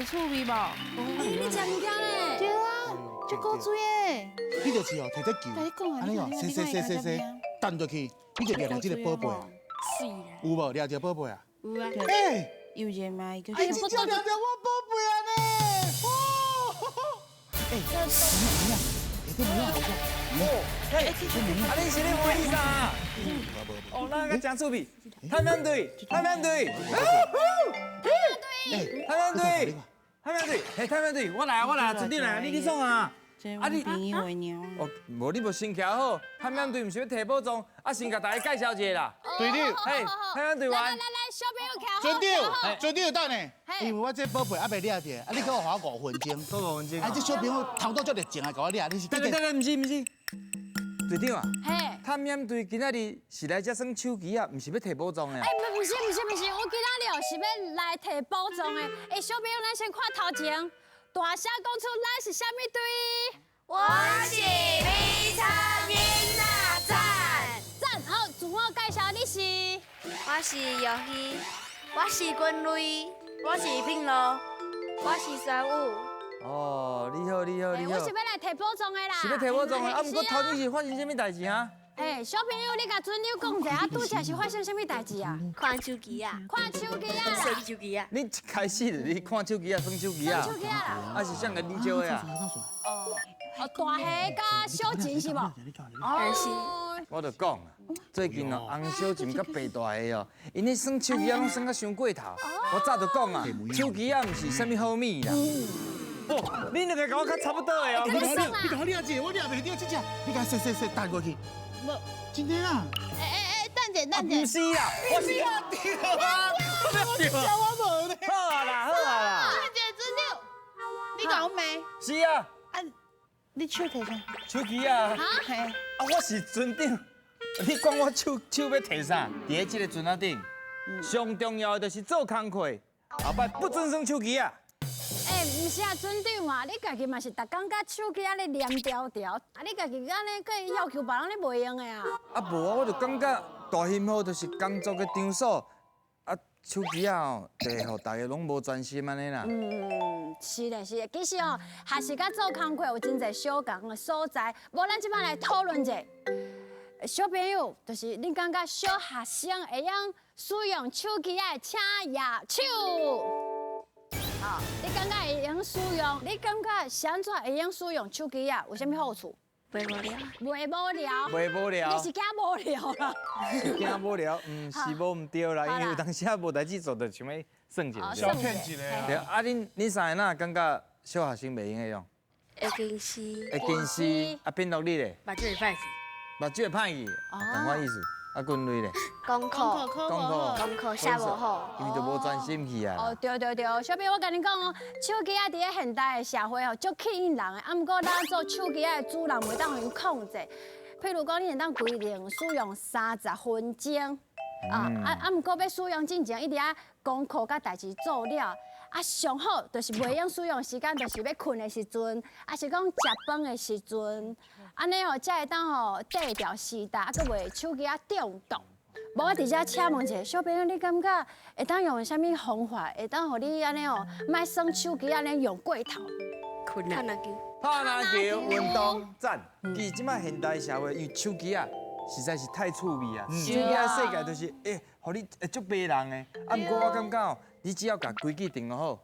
有趣味无？你真惊嘞？对啊，足够水诶。你就是哦，摕只球，甲你讲啊，安尼哦，洗，弹落去，你就掠着这个宝贝啊，水啦，有无？掠着宝贝啊？有啊。哎，有热嘛？一个哎，真正掠着我宝贝啊呢！哦，哎，怎么样？摕这怎么样？哦，嘿，啊，你是咧欢喜啥？哦，那个真趣味，太阳队，太阳队，太阳队，太阳队，嘿，太阳队，我来，准备来，你创啊？这我朋友的鸟。哦，无你无先徛好，太阳队唔是要摕宝藏，啊，先甲大家介绍一下啦。队长，嘿，太阳队员，来，小朋友徛好。准备等呢，因为我这宝贝还未掠着，啊，你给我花5分钟。多5分钟。啊，这小朋友头拄足热情啊，甲我掠，你是对对。唔是，队长啊，嘿。探险队今仔日是来这耍手机啊，唔是要摕宝藏的啊。不是，我今仔日哦是要来摕宝藏的。小朋友，咱先看头前，大声讲出咱是啥物队？我是米仓囡仔站。站好，自我介绍，你是？我是游戏，我是军雷，我是平路，我是玄武。哦，你好。我是要来摕宝藏的啦。是要摕宝藏的，啊，是不过头前是发生什么代志啊？小朋友，你甲准友讲者，拄则是发生什么代志啊？看手机啊，看手机啊啦。耍手机啊。你一开始你看手机啊，耍手机啊？耍手机啊啦。啊是谁甲你招的啊？大虾甲小钱是无？是。我就讲啊，最近哦，红小钱甲白大虾哦，因咧耍手机啊，拢耍甲伤过头。我早就讲啊，手机啊，毋是啥物好物啦。哦，你两个甲我较差不多的哦。你甲我掠者，我掠袂着这只，你甲洗弹过去。无，真的啊？蛋姐，不是啦，我是啊，对啊，我无呢。好啦。蛋姐准友，你讲没？是啊，你手摕啥？手机啊。嘿，啊，我是船长，你管我手要摕啥？伫喺这个船仔顶，上重要的就是做工课，后摆不准耍手机啊！毋是啊，船长嘛，你家己嘛是逐工甲手机啊咧黏条条，啊你家己安尼可以要求别人咧袂用的啊。啊无啊，我就感觉大幸好就是工作的场所，啊手机啊哦，就互大家拢无专心安尼啦。是的，其实哦，学习甲做工课有真侪相共的所在，无咱即摆来讨论者。小朋友，就是你感觉小学生会用使用手机啊，请举手。你感觉会用使用？你感觉是安怎会用使用手机啊？有啥物好处？袂无聊。袂无聊。袂无聊。你是惊无聊啦？是惊无聊，是无唔对啦，因为有当时啊无代志做，就想要耍一下。小骗一个对啊，恁三个哪感觉小学生袂用会用？会近视，会近视，啊变落力咧，目睭会歹去，目睭会歹去，同我意思。啊，滚雷咧，功课功课写无好，因为就无专心去啊。哦，对，小朋友，我甲你讲哦，手机啊，伫咧现代的社会哦，足吸引人的。啊，毋过咱做手机啊的主人袂当互伊控制。譬如讲，你会当规定使用30分钟。毋过要使用之前，一定要功课甲代志做了。啊，上好就是袂用使用时间，就是要困的时阵，啊是讲食饭的时阵，安尼哦才会当吼戒掉时代，啊，佮袂手机啊中毒。无我直接请问一下小朋友，你感觉会当用啥物方法，会当互你安尼哦，莫耍手机安尼用过头？困篮球，打篮球、运动、赞。其实即摆现代社会，因为手机啊实在是太趣味啊，手机啊世界就是互你会足迷人的。啊，毋过我感觉哦，你只要甲规矩定好，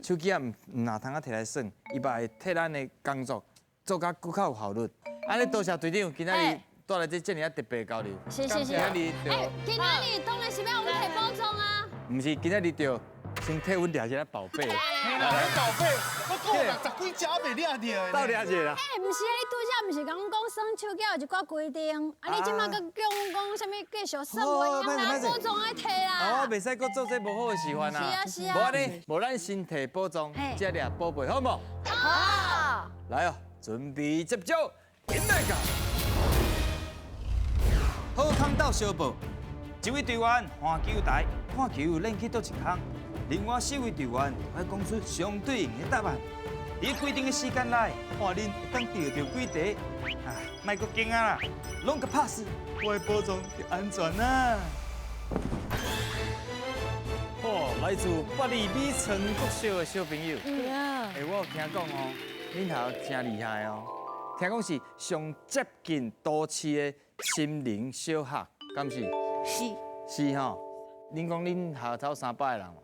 手机啊唔拿通啊摕来耍，伊嘛会替咱的工作做甲更较有效率。安尼多谢队长，今仔日带来这尔啊特别的交流。是。今仔日就，今仔日当然是要我们摕宝藏啊！毋是今仔日就先替阮掠一个宝贝。嘿啦，宝贝，我讲60几只未掠着。到掠一个啦。毋是啊，你拄则毋是讲耍手机有一寡规定，啊，你即马佮讲啥物继续耍袂用啦，宝藏爱摕啦。哦，袂使搁做这无好的示范啊。是啊。无安尼，无咱先摕宝藏，再掠宝贝，好无？好。来哦，准备接招，进来个。好康到小报，一位队员换球台，看球练去倒一空，另外4位队员要讲出相对应的答案。伫规定的时间内，看恁会当钓到几题。啊，莫阁惊啊啦，拢个 pass，我的宝藏就安全啦。哦，哦，来自北里美城国小的小朋友。呀，我有听讲哦，恁头真厉害哦。听讲是上接近都市的心灵小学，敢是？是，是吼。恁讲恁下走300个人嘛，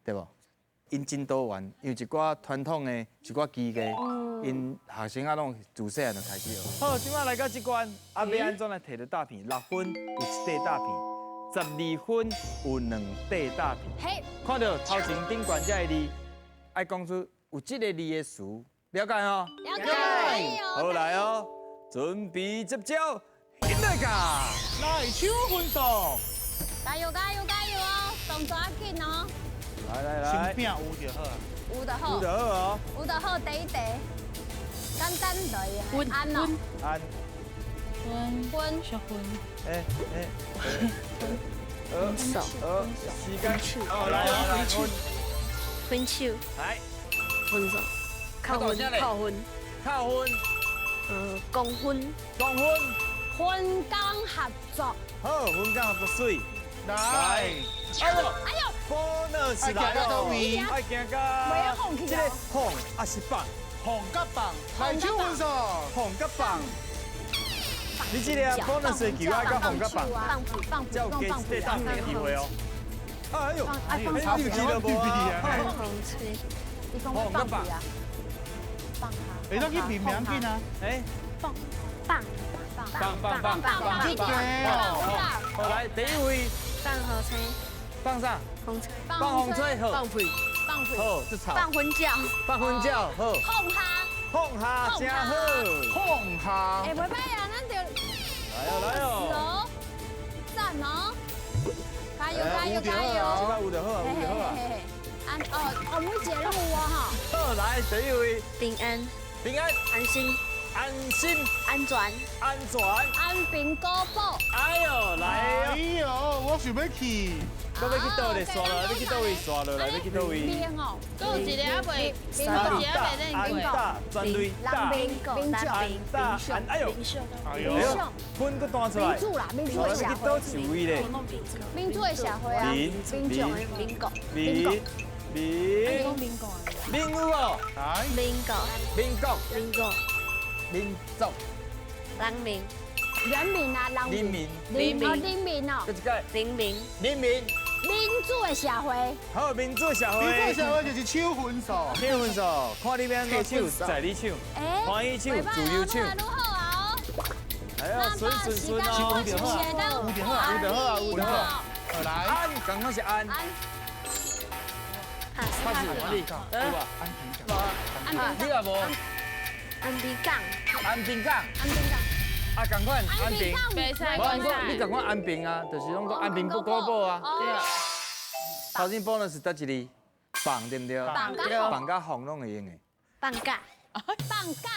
对无？因真多元，因为一寡传统的一寡技艺，因学生啊拢自细汉就开始学。好，即摆来到这关，啊要安怎来摕到大片？6分有1块大片，12分有2块大片。嘿，看到头前顶悬这个字，爱讲出有这个字的词，了解哦？了解。好来哦，准备接招，现在噶！来手分数，加油加油加油哦，动作要紧哦，先来来来，拼有就好啊。有就好有，就好哦。有就好，第一题，简单就伊安咯，按，分小分，哎，手，时间，哦来哦来分，分手，来分手，扣分，扣分，扣分，公分，公分，分工合作，好，分工合作水，来，哎呦。哎呦， bonus 来哦，爱行袂到晓放弃这个哦红还是棒，红甲棒，来手分数，红甲棒。你这个 bonus 的球爱甲红甲棒，放才有加这大片的机会哦。哎呦，放你有记得无啊？放红吹，你讲要放屁啊，放下，会当去评名紧啊。哎，棒，棒，好来第一位放好吹，放啥？红吹，放红吹好，放屁，放屁，好，这草。放婚教，放婚教好，放下，放下真好。碰下哎，，袂歹啊，咱就来哦来哦，赞哦，加油加油加这油！摆有就好啊，有就好啊。每一个拢有啊好来第一位平安，平安安心，安心安全，安全。哈，安平古堡，哎呦，来哎哦！呦，我想要去，我要去倒咧刷落，要去倒位刷落来，要去倒位。边哦，都有一个还袂，冰有一个岛，还袂认过。安大专队大，冰冰酒，安大安，哎呦，哎哎呦，呦，分都弹出来民。主啦，民主我的社要去倒会，一位咧，民主的社会啊，民民众的民国，民民讲民讲啊，民有哦，来，民国，民国民国，民族人民，人民啊，人人民，民，人民哦，这一个人民，人民，民主的社会，好民主社你会做。社会就是手分数，唱分数，看你要哪手，在你唱，哎，欢喜唱，自由唱。愈好啊哦，哎呀，顺顺顺哦，有就好啊，有就好啊，有就好啊，有就好啊。好来，安，刚刚是安，安他是哪里？有吧？安平港，安你也无？安平港，安平港，安平港，啊，赶快安平。比赛我观讲你赶快安平啊，就是拢讲安平不高报啊。对啊，头先报的是得一字？放对不对？放甲红放甲红拢会用的。放假，放假，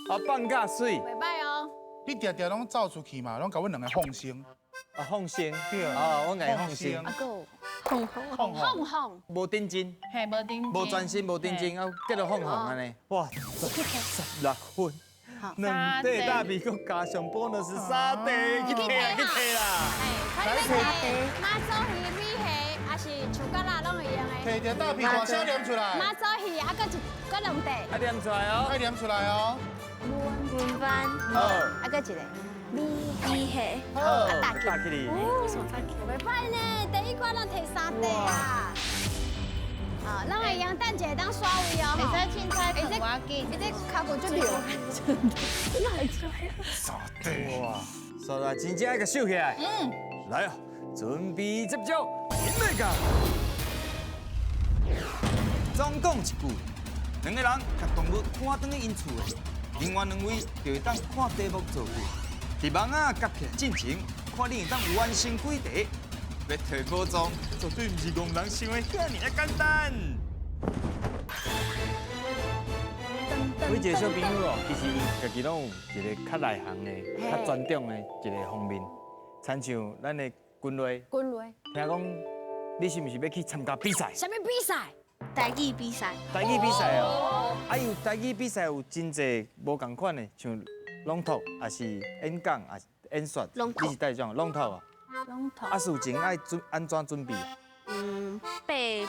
啊，放假水，袂歹哦，你常常拢走出去嘛，拢甲阮两个放生，啊放生，对啊，我爱放生，啊个红红，放红红，无定真，嘿，无顶，无专心，无定真，啊，结到放红安尼。哇，16分，两块大米，佮加上 bonus 3块，去摕啊，去摕啦！哎，快点马祖鱼、米虾，还是树蛤啦，拢会用的。摕着大片大声念出来，马祖鱼啊，搁两块，啊，念出来哦。快念出来哦。文班，好，啊搁一个米米黑，好，大大起你。为什么他袂歹呢，第一关咱摕3块啊。好，咱会用等一下当刷位哦。会使凊彩看我紧。你这脚骨就流。哇，所以真正爱个秀起来。来啊，准备接招，现在讲。总讲一句，两个人甲动物看转去因厝的，另外2位就会当看题目做句。伫网啊夹起来进前，看你会当完成几题。要摕宝藏，绝对毋是戆人想的遐尔啊简单。每一个小朋友哦，其实伊家己拢有一个较内行的、较专长的一个方面，亲像咱的军类。滚雷，听讲你是毋是要去参加比赛？什么比赛？台语比赛，台语比赛哦，啊有台语比赛有真侪无共款的，像朗读，还是演讲，还是演说。朗读你是带种朗读啊？龙头。啊，事前爱安怎准备？ 8片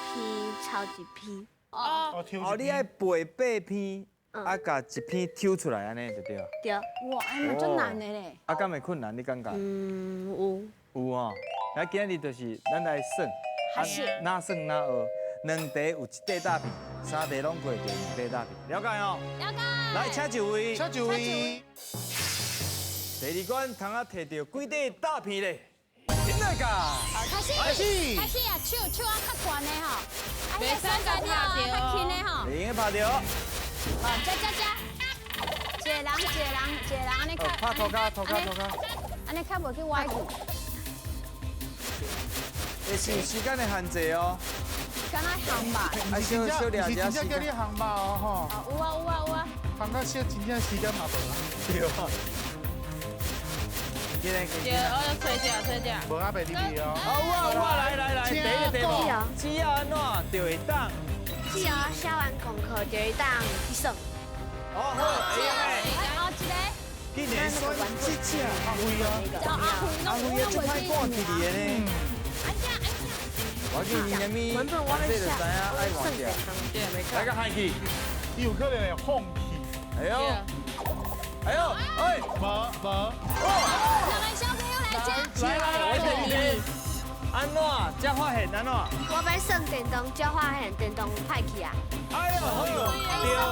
超一片。哦，哦，你爱背8片，啊，甲一片抽出来安尼就对了。对。哇，哎嘛真难的嘞。啊，敢会困难？你感觉？有。有哦。那今日就是咱来算，还是哪算哪学。2题有1题答辩，3题拢过就2题答辩，了解哦？了解。来，请一位。小九位，第2关，通啊摕到几题答辩咧？现在噶。开始，开始开始啊！手啊较悬的吼，啊，袂使甲拍较着哦轻的吼。袂用拍着。好，加，一个人，安尼较。拍涂骹，安尼较袂去歪去。会是时间的限制哦。敢若行吧？啊，小了是解真正时间。叫你行吧哦有啊。吼，行到小真正时间嘛无。对啊。今天对，我要吹掉。无阿袂入去哦。好啊，来，第一个题目，只要安怎就会当。只要写完功课就会当去算。哦好，会用哎，的。后一个，今年选这只阿辉哦，叫阿辉，阿辉也真歹赶起你的呢。我见你什么，原本我咧写这就知影爱换掉。来个喊起，伊有可能会放弃。哎呦，哎，无。两个小朋友来接。来，我等你。安怎？才发现安怎？我要算电动，才发现电动歹去啊。哎呦，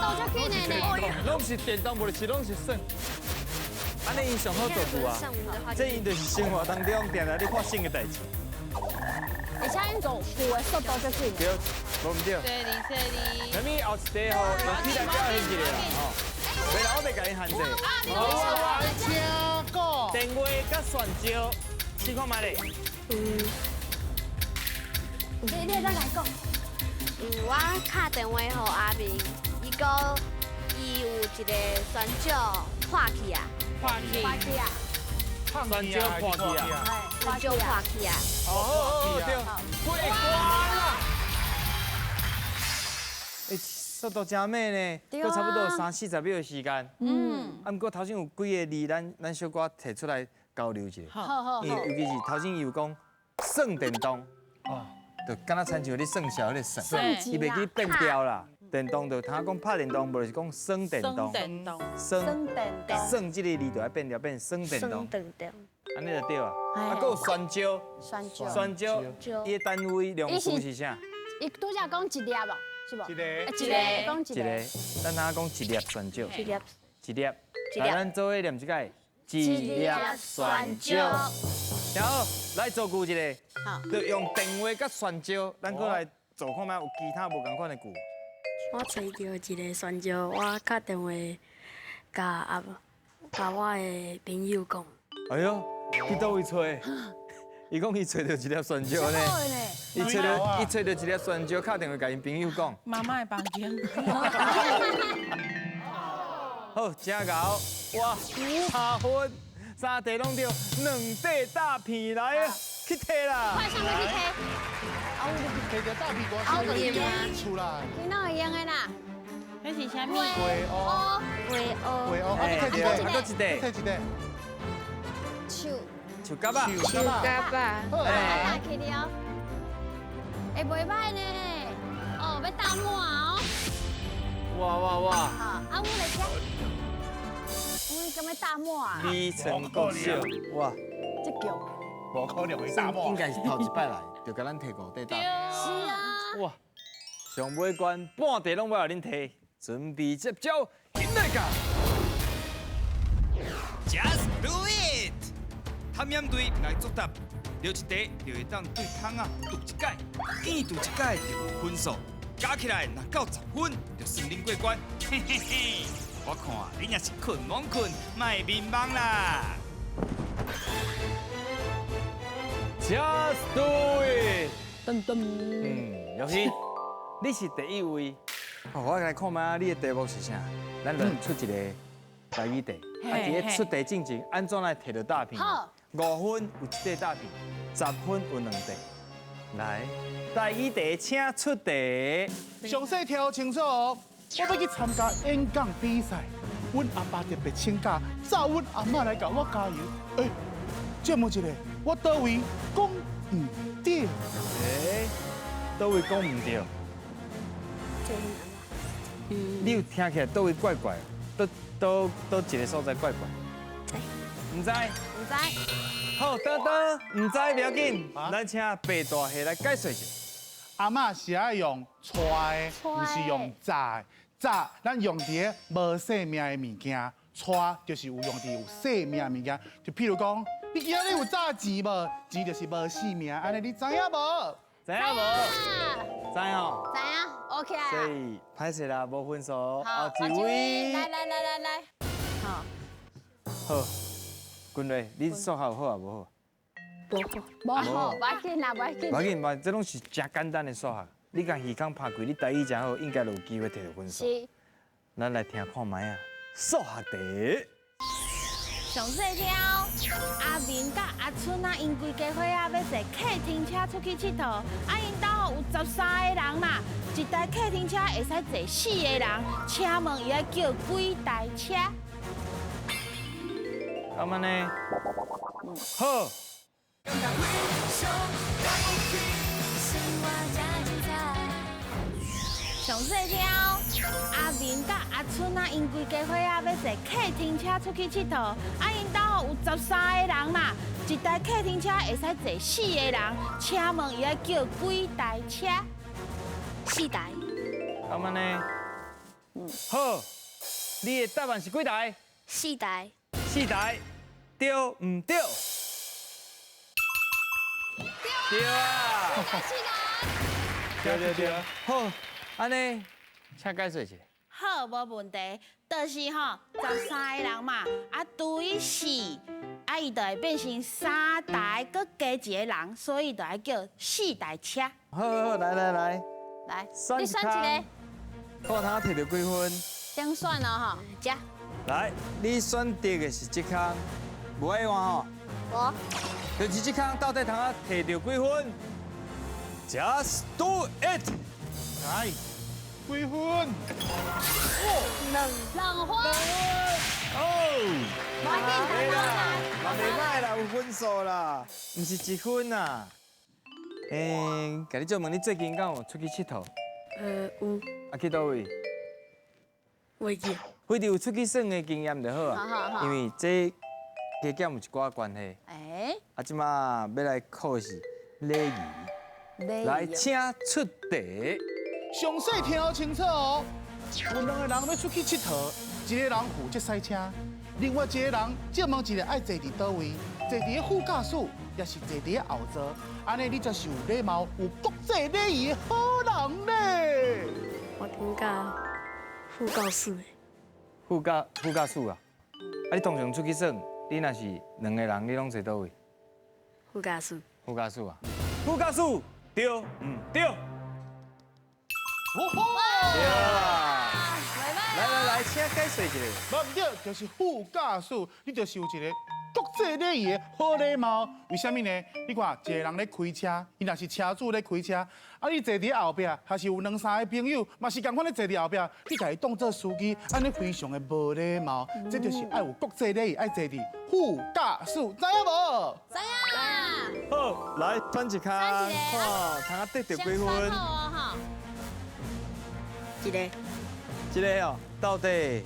都就去呢。拢是电动，无是拢是算。安尼伊上好做久啊。这伊就是生活当中定定咧发生的代志。而且因做步的速度就去。对，无唔对。这里。什么后一题吼，用体来表现一下吼。未来我袂甲伊限制。我听过。电话甲选招，试看卖咧。你再来讲。我打电话给阿明，伊有一个选手破去啊，滑稽。选招破去啊。选手破去啊。哦，对，过关啦！诶，速度真慢呢，搁差不多30-40秒的时间。啊，不过头先有几个字，咱小可提出来交流一下。好。尤其是头先伊有讲算电动，哦，就敢若亲像咧算小咧算，伊袂去变调啦。电动就通讲拍电动，无就是讲算电动。算这个字就要变调，变算电动，安尼就对啊。啊，搁有选招，伊的单位量数是啥？伊拄则讲一粒无，是无？一个。讲一个。咱通讲一粒选招，一粒。粒来，咱做伙念一个，一粒选招。然后来造句一个，就用电话甲选招，咱过来做看卖有其他无共款的句。我找到一个选招，我打电话甲我的朋友讲。哎呦，去倒位找？伊讲伊找到一粒选招呢，伊找到一粒选招，打电话甲因朋友讲。妈妈的房间。好，真搞，哇，3分，3题拢对，2题答片来啊，去摕啦。快上去去摕。摕着大屁股先摕出来。你哪会用的啦？那是啥物？会哦，会哦。会哦，啊，你摕一个，还搁一题，摕一个。手夹吧。手夹吧。来去了。会袂歹呢。哦，要打满哦。哇！好，我来吃。我敢要打满。美成国小，哇，这强。无可能会打应该是头一摆来，就甲咱摕5题答。是啊。哇，上尾关半题拢要互恁摕，准备接招，现在噶。Just do it！ 探险队来作答，留一题就会当对桶啊读一解，见读一解就有分数，加起来若到10分就算恁过关。嘿嘿嘿，我看恁也是困罔困，卖迷茫啦。Just do it！ 尤其你是第一位，我来看卖你的题目是啥？咱来出一个台语题，啊，伫咧出题进前，安怎来摕到答片？5分有1题答片，10分有2题。来，第一题请出题。详细听清楚哦，我要去参加演讲比赛，阮阿爸特别请假，找阮阿嬷来甲我加油。请问一下，我倒位讲唔对。诶，倒位讲唔对？这很难吧？你有听起来倒位怪怪，倒一个所在怪怪？唔知。唔知。好，等等，唔知不要紧，啊咱请白大虾来解说一下。阿嬷是爱用揣的，唔是用炸的。炸，咱用伫无生命的物件；揣就是有用伫有生命的物件。就譬如讲，你今日有炸钱无？钱就是无生命，安尼你知影无？知影无？知哦。知影 ？OK 啊。所以歹势啦，无分数。好，后一位。来，好，好，君瑞，你数学有好啊无好？不好，无好，不要紧啦，不要紧无。要紧嘛，这拢是真简单的数学。你甲耳孔拍开，你台语真好，应该就有机会摕到分数。是。咱来听看卖啊，数学题。上细条，阿明甲阿春啊，因规家伙啊要坐客停车出去佚佗，啊因兜吼有13个人嘛，一台客停车会使坐4个人，请问伊要叫几台车？咁安尼，好。上细条，阿明甲阿春啊，因规家伙啊要坐客停车出去佚佗，啊因兜吼有13个人嘛，一台客停车会使坐4个人，请问伊要叫几台车4台，咁安尼，好，你的答案是几台4台， ？4台，对唔对？对啊！对。好，安尼，请解说一下。好，无问题，就是吼13个人嘛，啊除以4，啊伊就会变成3台，搁加一个人，所以就要叫4台车。好，来，来，选你选一个，看他摕到几分？先选了哈。加来，你选对的是这项，无爱换吼。我就是这项到底通啊摕到几分 ？Just do it！来，几分？ 2分。哦，不要紧，嘛袂歹啦，有分数啦，毋是1分啊。甲你做问，你最近敢有出去佚佗？有啊，去倒位？袂记，非得有出去耍的经验就好好啊，因为这加减有一寡关系。哎，啊，即马要来考试礼仪，来，请出题。详细听好清楚哦。有2个人要出去佚佗，一个人负责赛车，另外一个人借问一个爱坐伫倒位，坐伫副驾驶，也是坐伫后座，安尼你才是有礼貌、有国际礼仪的好人咧。我感觉副教师的，副驾驶啊！啊，你通常出去耍，你若是2个人，你拢坐倒位？副教师，副驾驶啊！副驾驶对唔对？哦吼！对啊！来，请解释一下。无唔对，就是副驾驶，你就是有一个国际礼仪的好礼貌。为什么呢？你看，一个人咧开车，伊若是车主咧开车，啊，你坐伫后壁，还是有2、3个朋友，嘛是共款咧坐伫后壁，你家己当做司机，安尼非常的无礼貌。这就是爱有国际礼仪，爱坐伫副驾驶，知影无？怎样？好，来选一项，看通啊得到几分？哈。一个这个哦，到底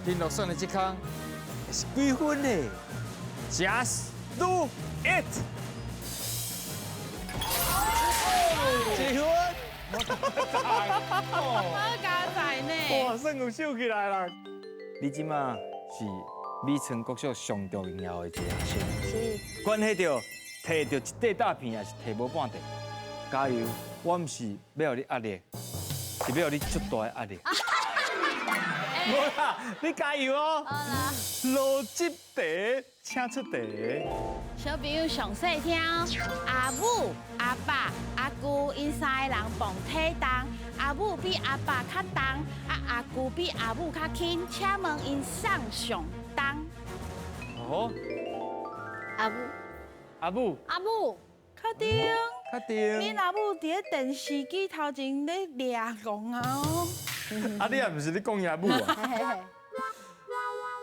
林乐选的这项是几分呢 ？Just do it！ 1分。好加载呢。哇，算有秀起来啦！你即马是美村国小上重要的一个学生，是。关系到摕到一块大片，还是摕无半块？加油！我毋是要互你压力，是要互你足大的压力。无啦，你加油哦！好啦。逻辑题，请出题。小朋友上细听，阿母、阿爸、阿姑因3个人磅体重，阿母比阿爸较重，阿姑比阿母较轻，请问因上上重？哦，阿母阿母，阿母，确定？确定。恁阿母伫咧电视机头前咧掠戆哦。啊，你也毋是咧讲阿母啊？嘿嘿嘿。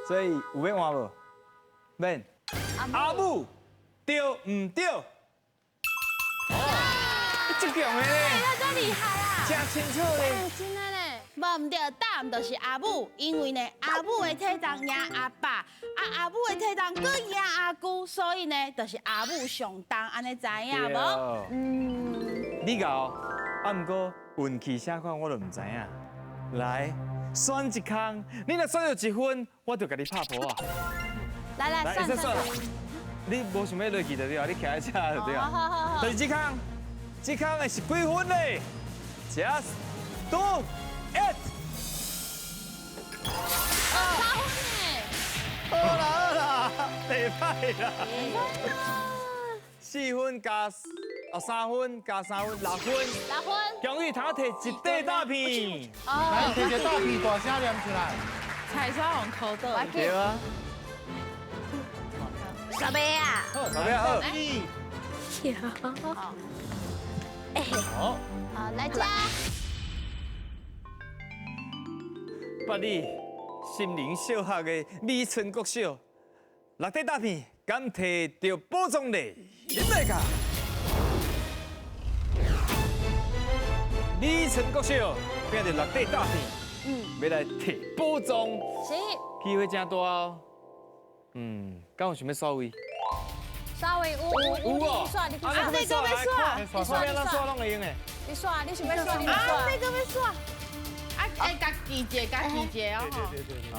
所以有要换无？免。阿母对唔对这强的咧，这厉害啊！真清楚咧。真的嘞。无唔对，答案就是阿母，因为呢阿母的体重赢阿爸，阿母的体重佫赢阿姑，所以呢就是阿母上重，安尼知影无？你搞，不过运气啥款我都唔知影。来，选一项，你若选到1分，我就甲你拍婆啊！来，算算。你无想要落去就对啊，你徛在遮就对啊。好。就是这项的是几分嘞？Just do it。3分好啦，袂歹啦。4分加3分加3分6分， 6分。终于他摕一块大片。来，摕一个大片大声念出来。菜刷用口倒。对啊。小贝啊，好，小贝好你。好。好，来加。捌你心灵小学的美村国小6块大片，敢摕到宝藏嘞？林大家，美村国小变着6块大片，要来摕宝藏，是。机会真大哦。敢有想要刷位？稍微有哦。刷，你去刷。啊，这个要刷，要咱刷拢会用的。你刷，你想要刷你啊，刷。这个要刷。啊，家己一个哦吼。啊好，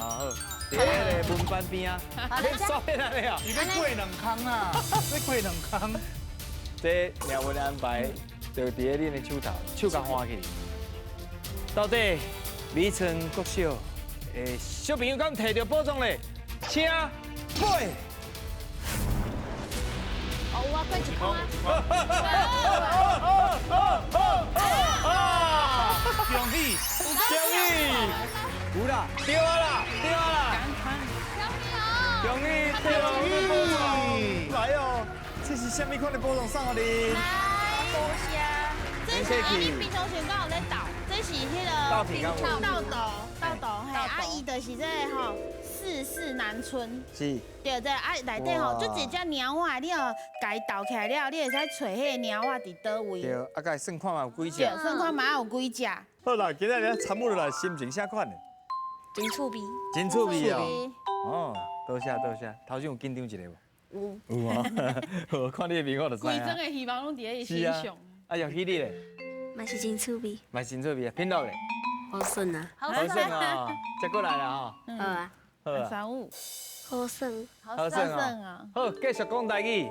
伫迄个门板边啊，刷起来了。你要过两空啊，要过两空。这命运的安排就伫咧恁的手头，手甲换去。到底美村国小的小朋友敢摕到宝藏嘞？请买。哦，我过一空啊。恭喜！有啦，对啊啦，恭喜对啊，宝藏来哦！这是什么款的宝藏送给你？来，多谢。这是你平常时敢有咧倒，这是迄个豆皮敢有豆嘿，啊伊就是这个吼世事难春。是。对对，啊内底吼就一只猫仔，你哦家倒起来了，你会使找迄个猫仔伫倒位。对，啊，甲算看嘛有几只对，。算看嘛有几只。好啦，今日咧参悟落来心情啥款的？真趣味。真趣味哦。哦，多谢。头先有紧张一下无？有啊。好，看你的面我就知规整影。个希望拢伫咧伊是啊身上。。啊，要起你咧，嘛是真趣味，嘛真趣味啊，品落咧。好顺啊，好好胜哦，再过来啦吼。好啊，好啊。 35，好胜。好好胜胜哦。啊！好，继续讲台语，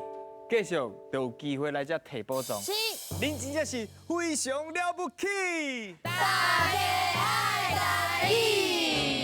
继续就有机会来这摕宝藏。是。恁真正是非常了不起。大家爱台语。